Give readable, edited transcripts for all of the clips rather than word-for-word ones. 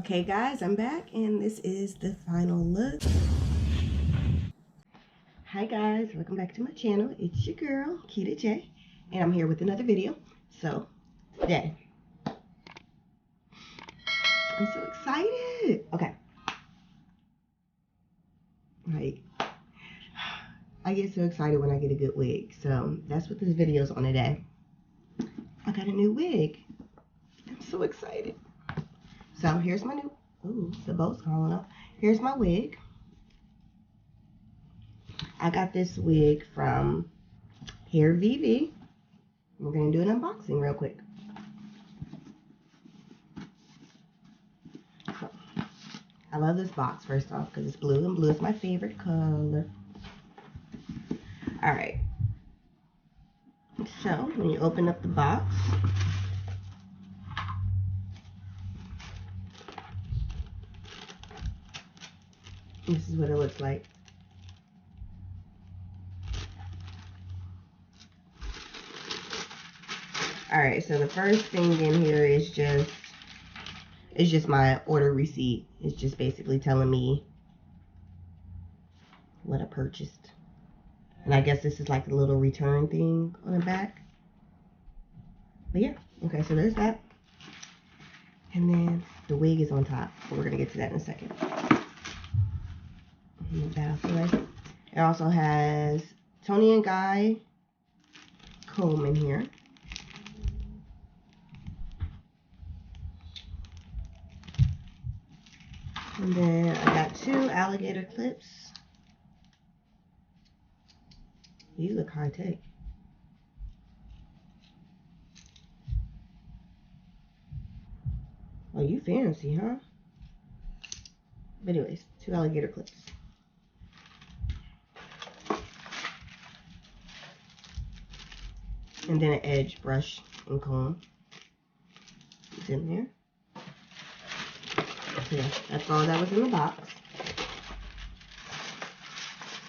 Okay guys, I'm back and this is the final look. Hi guys, welcome back to my channel. It's your girl, Kita J, and I'm here with another video. So, today, I'm so excited. Okay. Like, I get so excited when I get a good wig. So, that's what this video is on today. I got a new wig. I'm so excited. So, here's my new... Ooh, the bow's falling off. Here's my wig. I got this wig from HairViVi. We're going to do an unboxing real quick. So, I love this box, first off, because it's blue, and blue is my favorite color. Alright. So, when you open up the box, this is what it looks like. Alright, so the first thing in here is just my order receipt. It's just basically telling me what I purchased. And I guess this is like a little return thing on the back. But yeah, okay, so there's that. And then the wig is on top. But we're going to get to that in a second. Move that out the way. It also has Toni & Guy comb in here. And then I got 2 alligator clips. These look high tech. Oh, you fancy, huh? But anyways, 2 alligator clips. And then an edge brush and comb. It's in there. So yeah, that's all that was in the box.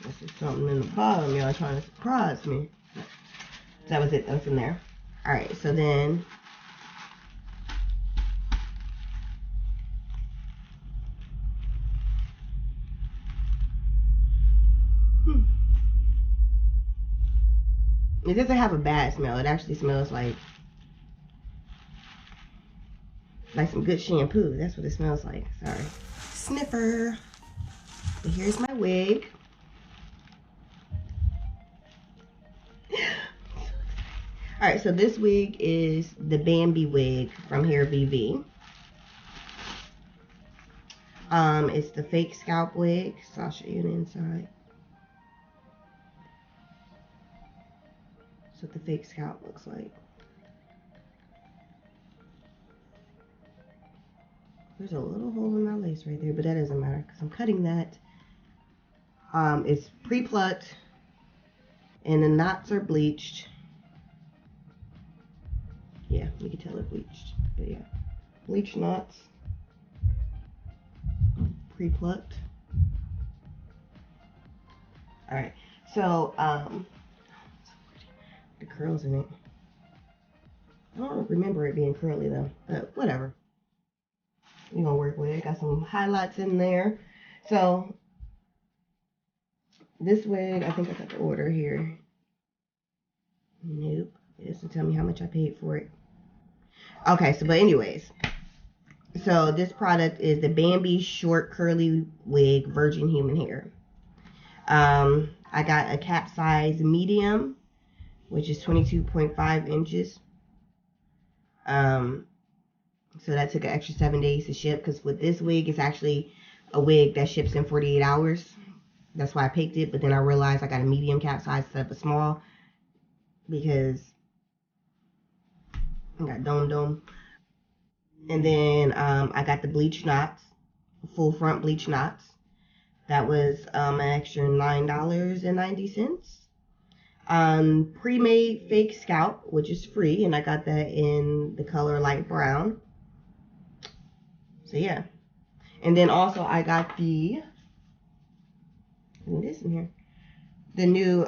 This is something in the bottom, y'all trying to surprise me. That was it, that was in there. Alright, so then it doesn't have a bad smell. It actually smells like some good shampoo. That's what it smells like. Sorry. Sniffer. But here's my wig. Alright, so this wig is the Bambi wig from HairViVi. It's the fake scalp wig. So I'll show you the inside. That's what the fake scalp looks like. There's a little hole in my lace right there, but that doesn't matter because I'm cutting that. It's pre-plucked and the knots are bleached. Yeah, you can tell they're bleached. But yeah, bleached knots, pre-plucked. All right, so the curls in it. I don't remember it being curly though, but whatever. We're gonna work with it. Got some highlights in there. So this wig, I think I got the order here. Nope, it doesn't tell me how much I paid for it. Okay, so but anyways, so this product is the Bambi short curly wig virgin human hair. I got a cap size medium, which is 22.5 inches. So that took an extra 7 days to ship, because with this wig, it's actually a wig that ships in 48 hours. That's why I picked it, but then I realized I got a medium cap size instead of a small, because I got dome. And then I got the bleach knots, full front bleach knots. That was an extra $9.90. Pre-made fake scalp, which is free, and I got that in the color light brown. So yeah, and then also I got the this in here, the new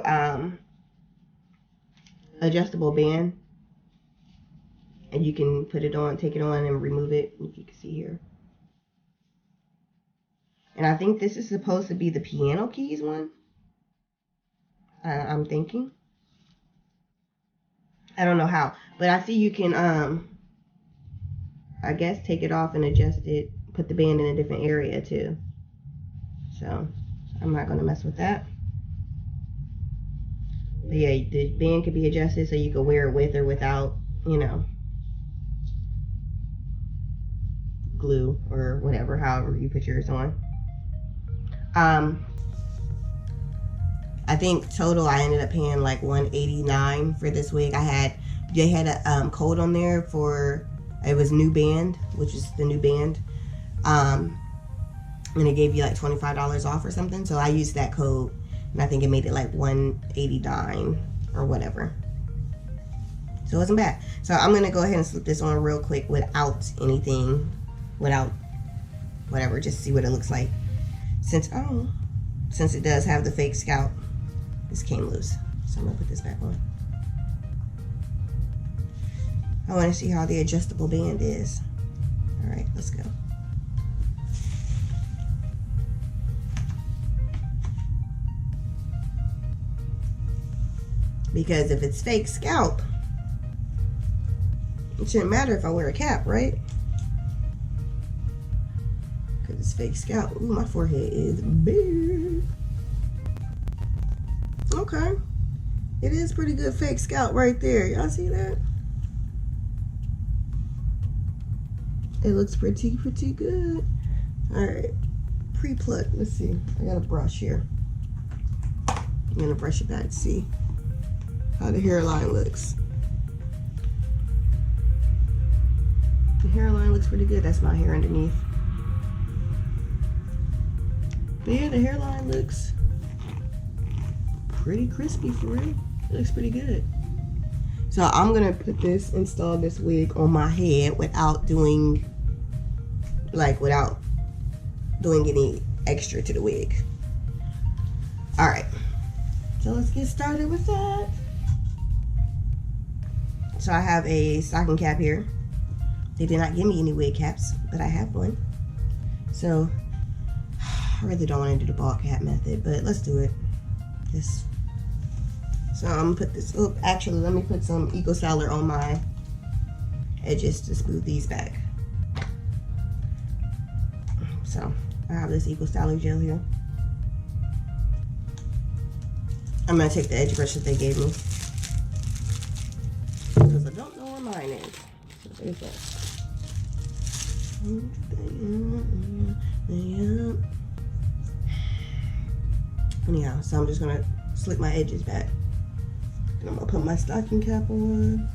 adjustable band, and you can put it on, take it on, and remove it. If you can see here, And I think this is supposed to be the piano keys one. I'm thinking. I don't know how, but I see you can I guess take it off and adjust it, put the band in a different area too. So I'm not gonna mess with that. But yeah, the band could be adjusted so you can wear it with or without, you know, glue or whatever, however you put yours on. I think total I ended up paying like $189 for this wig. They had a code on there for, it was new band, which is the new band. And it gave you like $25 off or something. So I used that code and I think it made it like $189 or whatever. So it wasn't bad. So I'm gonna go ahead and slip this on real quick without anything, without whatever, just see what it looks like. Since it does have the fake scalp, this came loose. So I'm gonna put this back on. I wanna see how the adjustable band is. All right, let's go. Because if it's fake scalp, it shouldn't matter if I wear a cap, right? Because it's fake scalp. Ooh, my forehead is big. Okay. It is pretty good fake scalp right there. Y'all see that? It looks pretty good. Alright. Pre-pluck. Let's see. I got a brush here. I'm going to brush it back to see how the hairline looks. The hairline looks pretty good. That's my hair underneath. But yeah, the hairline looks pretty crispy for real. It looks pretty good. So I'm gonna install this wig on my head without doing any extra to the wig. All right, so let's get started with that. So I have a stocking cap here. They did not give me any wig caps, but I have one. So I really don't want to do the ball cap method, but let's do it. So I'm gonna put this up. Actually, let me put some Eco Styler on my edges to smooth these back. So I have this Eco Styler gel here. I'm gonna take the edge brush that they gave me because I don't know where mine is. So there's that. Anyhow, so I'm just gonna slip my edges back. And I'm gonna put my stocking cap on.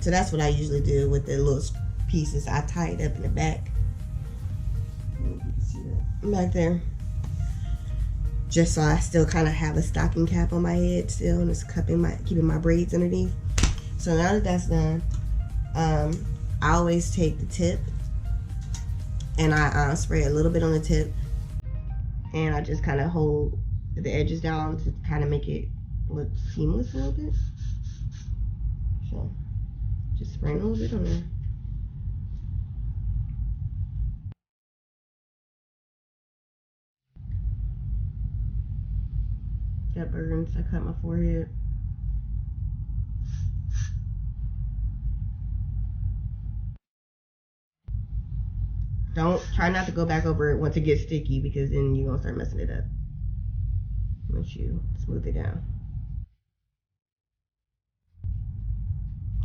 So that's what I usually do with the little pieces. I tie it up in the back. See that back there. Just so I still kind of have a stocking cap on my head still, and it's keeping my braids underneath. So now that that's done, I always take the tip and I spray a little bit on the tip, and I just kind of hold the edges down to kind of make it look seamless a little bit. So just spraying a little bit on there. That burns. I cut my forehead. Don't try not to go back over it once it gets sticky, because then you're gonna start messing it up once you smooth it down.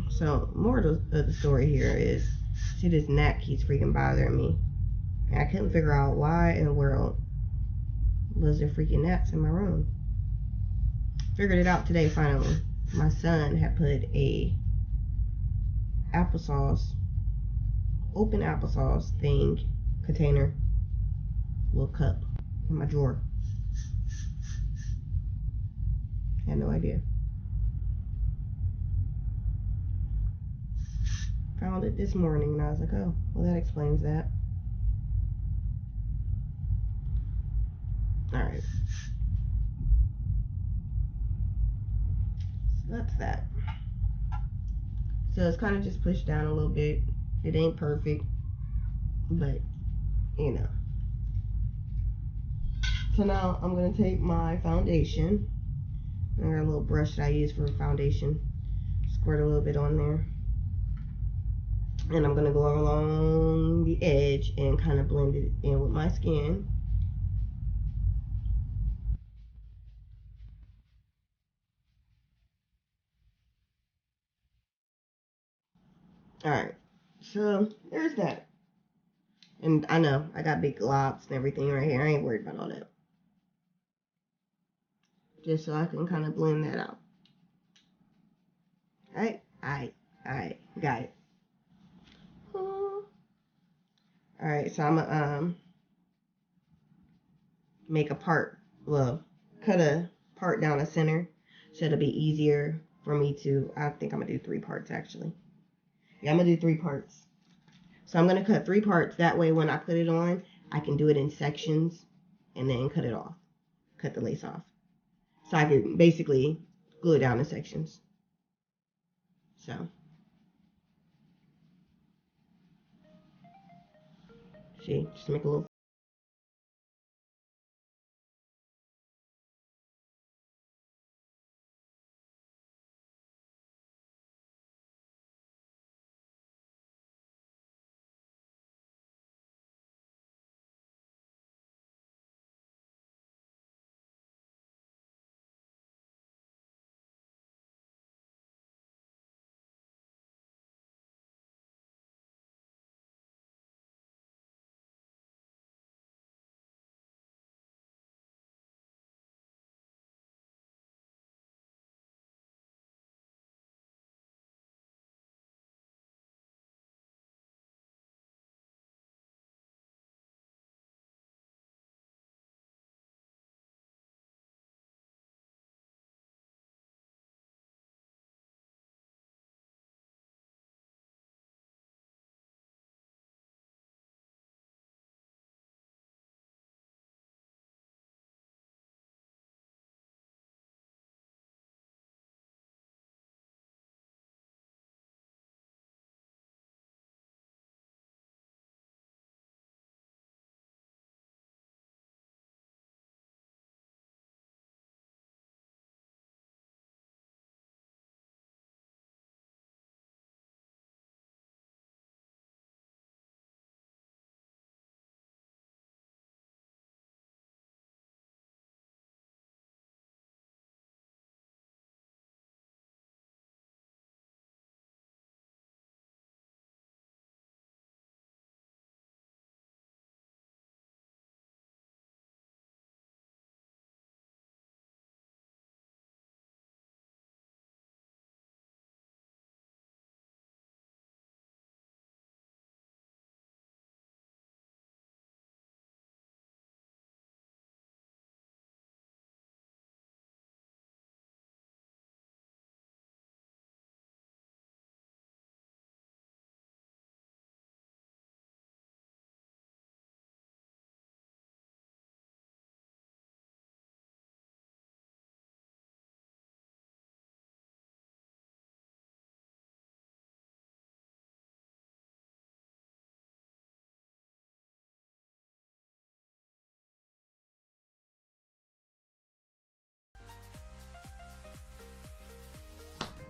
So more of the story here is, see, this gnat keeps freaking bothering me, and I couldn't figure out why in the world was there freaking gnats in my room. Figured it out today finally. My son had put a open applesauce thing, container, little cup in my drawer. Had no idea. Found it this morning and I was like, oh, well, that explains that. Alright. So that's that. So it's kind of just pushed down a little bit. It ain't perfect, but you know. So now I'm going to take my foundation. I got a little brush that I use for foundation. Squirt a little bit on there. And I'm going to go along the edge and kind of blend it in with my skin. Alright, so there's that. And I know, I got big globs and everything right here. I ain't worried about all that. Just so I can kind of blend that out. Alright, got it. Alright, so I'm gonna make a part, well, cut a part down the center so it'll be easier for me to, I think I'm gonna do 3 parts actually. Yeah, I'm gonna do 3 parts. So I'm gonna cut 3 parts, that way when I put it on, I can do it in sections and then cut it off. Cut the lace off. So I can basically glue it down in sections. So, see, just make a little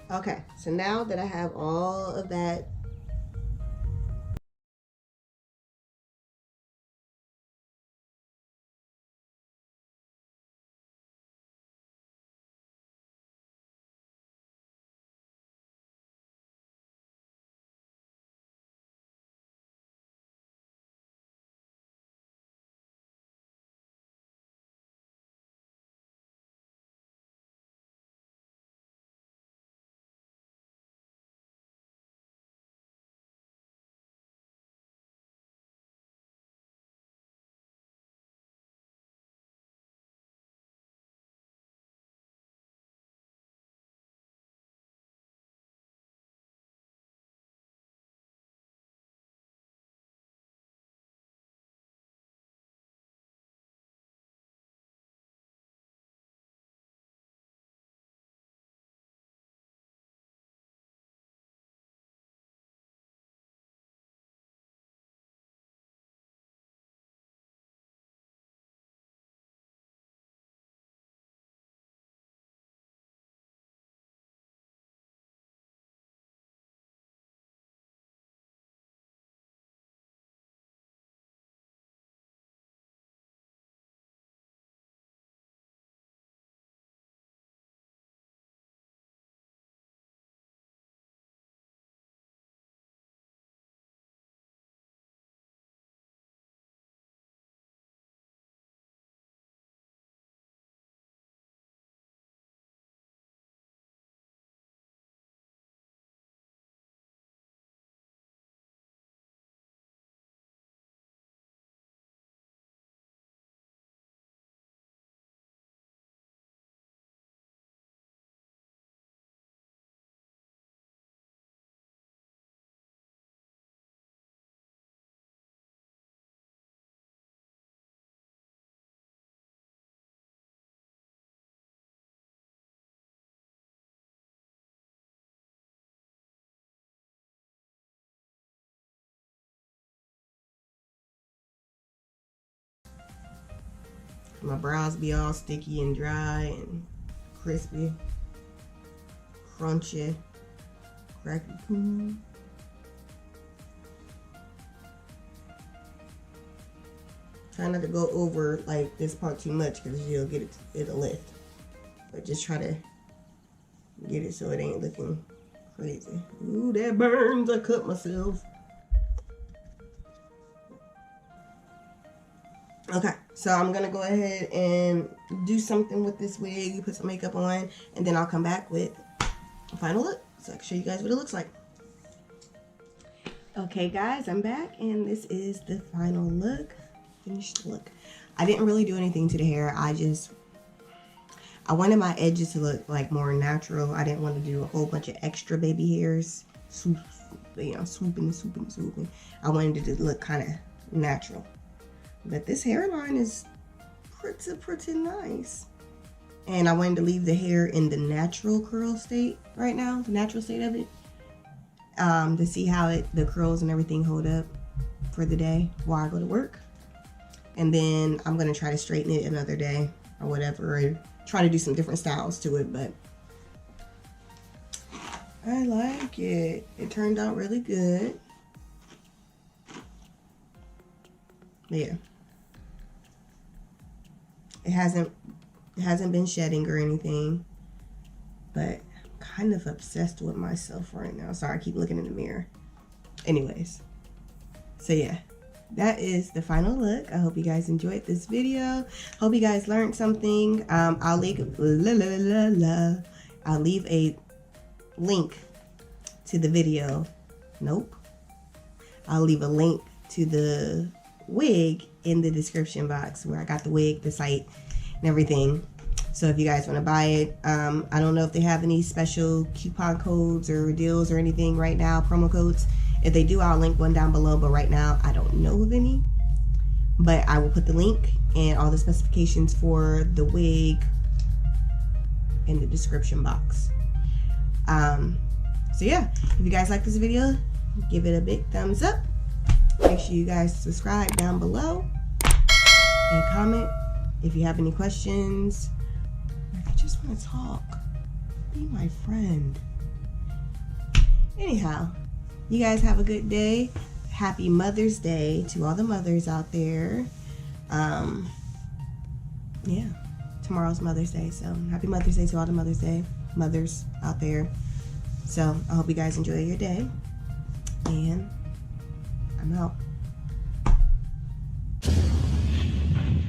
Okay, so now that I have all of that my brows be all sticky and dry and crispy, crunchy, cracky cool. Try not to go over like this part too much because you'll get it'll lift. But just try to get it so it ain't looking crazy. Ooh, that burns. I cut myself. Okay, so I'm gonna go ahead and do something with this wig, put some makeup on, and then I'll come back with a final look so I can show you guys what it looks like. Okay guys, I'm back and this is the final look, finished look. I didn't really do anything to the hair. I wanted my edges to look like more natural. I didn't want to do a whole bunch of extra baby hairs, swooping. I wanted it to look kind of natural. But this hairline is pretty nice. And I wanted to leave the hair in the natural curl state right now, the natural state of it. To see how the curls and everything hold up for the day while I go to work. And then I'm going to try to straighten it another day or whatever. Or try to do some different styles to it. But I like it. It turned out really good. Yeah. It hasn't been shedding or anything, but I'm kind of obsessed with myself right now. Sorry, I keep looking in the mirror. Anyways, so yeah, that is the final look. I hope you guys enjoyed this video. Hope you guys learned something. I'll leave a link to the video. Nope. I'll leave a link to the wig in the description box where I got the wig, the site, and everything. So if you guys want to buy it, I don't know if they have any special coupon codes or deals or anything right now, promo codes. If they do, I'll link one down below, but right now I don't know of any. But I will put the link and all the specifications for the wig in the description box. So yeah, if you guys like this video, give it a big thumbs up. Make sure you guys subscribe down below and comment if you have any questions or if you just want to talk. Be my friend. anyhow, you guys have a good day. Happy Mother's Day to all the mothers out there. Yeah, tomorrow's Mother's Day, so happy Mother's Day to all the mothers out there. So I hope you guys enjoy your day, and I'm out.